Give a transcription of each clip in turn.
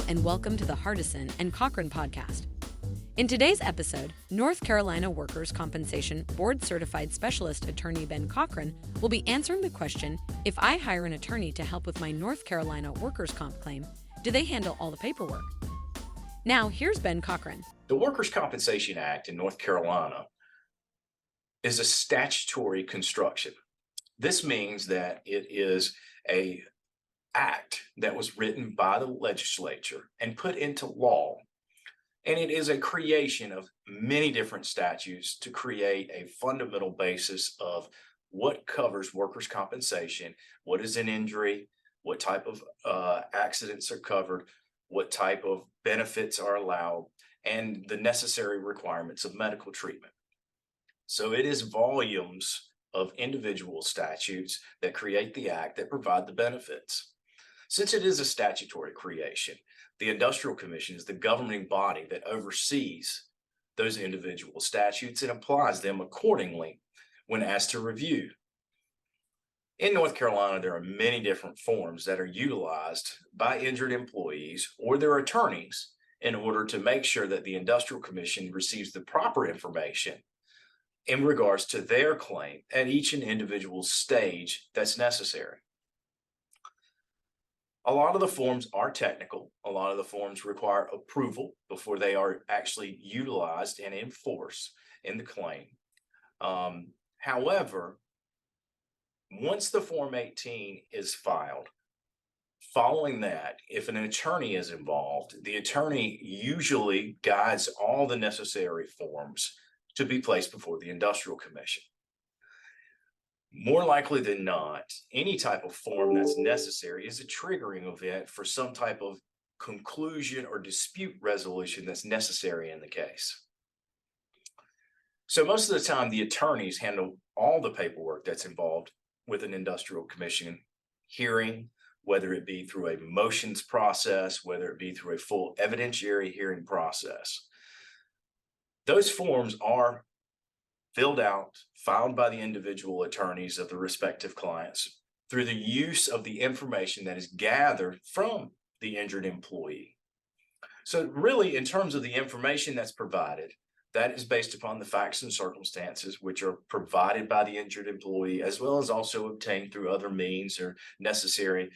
and welcome to the Hardison and Cochran podcast. In today's episode, North Carolina Workers' Compensation Board-Certified Specialist Attorney Ben Cochran will be answering the question, if I hire an attorney to help with my North Carolina workers' comp claim, do they handle all the paperwork? Now, here's Ben Cochran. The Workers' Compensation Act in North Carolina is a statutory construction. This means that it is an act that was written by the legislature and put into law. And it is a creation of many different statutes to create a fundamental basis of what covers workers' compensation, what is an injury, what type of accidents are covered, what type of benefits are allowed, and the necessary requirements of medical treatment. So it is volumes of individual statutes that create the act that provide the benefits. Since it is a statutory creation, the Industrial Commission is the governing body that oversees those individual statutes and applies them accordingly when asked to review. In North Carolina, there are many different forms that are utilized by injured employees or their attorneys in order to make sure that the Industrial Commission receives the proper information in regards to their claim at each and individual stage that's necessary. A lot of the forms are technical. A lot of the forms require approval before they are actually utilized and enforced in the claim. However, once the Form 18 is filed, following that, if an attorney is involved, the attorney usually guides all the necessary forms to be placed before the Industrial Commission. More likely than not, any type of form that's necessary is a triggering event for some type of conclusion or dispute resolution that's necessary in the case. So most of the time, the attorneys handle all the paperwork that's involved with an Industrial Commission hearing, whether it be through a motions process, whether it be through a full evidentiary hearing process. Those forms are filled out, filed by the individual attorneys of the respective clients through the use of the information that is gathered from the injured employee. So really, in terms of the information that's provided, that is based upon the facts and circumstances which are provided by the injured employee, as well as also obtained through other means or necessary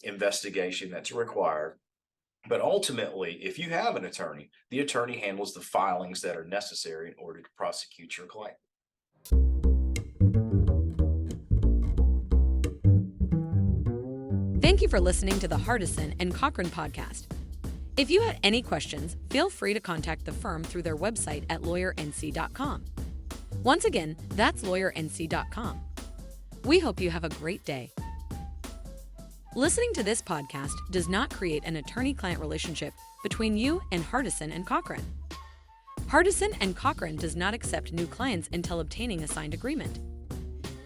investigation that's required. But ultimately, if you have an attorney, the attorney handles the filings that are necessary in order to prosecute your claim. Thank you for listening to the Hardison and Cochran podcast. If you have any questions, feel free to contact the firm through their website at lawyernc.com. Once again, that's lawyernc.com. We hope you have a great day. Listening to this podcast does not create an attorney-client relationship between you and Hardison and Cochran. Hardison and Cochran does not accept new clients until obtaining a signed agreement.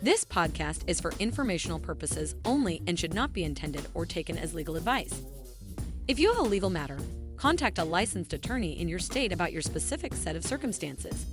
This podcast is for informational purposes only and should not be intended or taken as legal advice. If you have a legal matter, contact a licensed attorney in your state about your specific set of circumstances.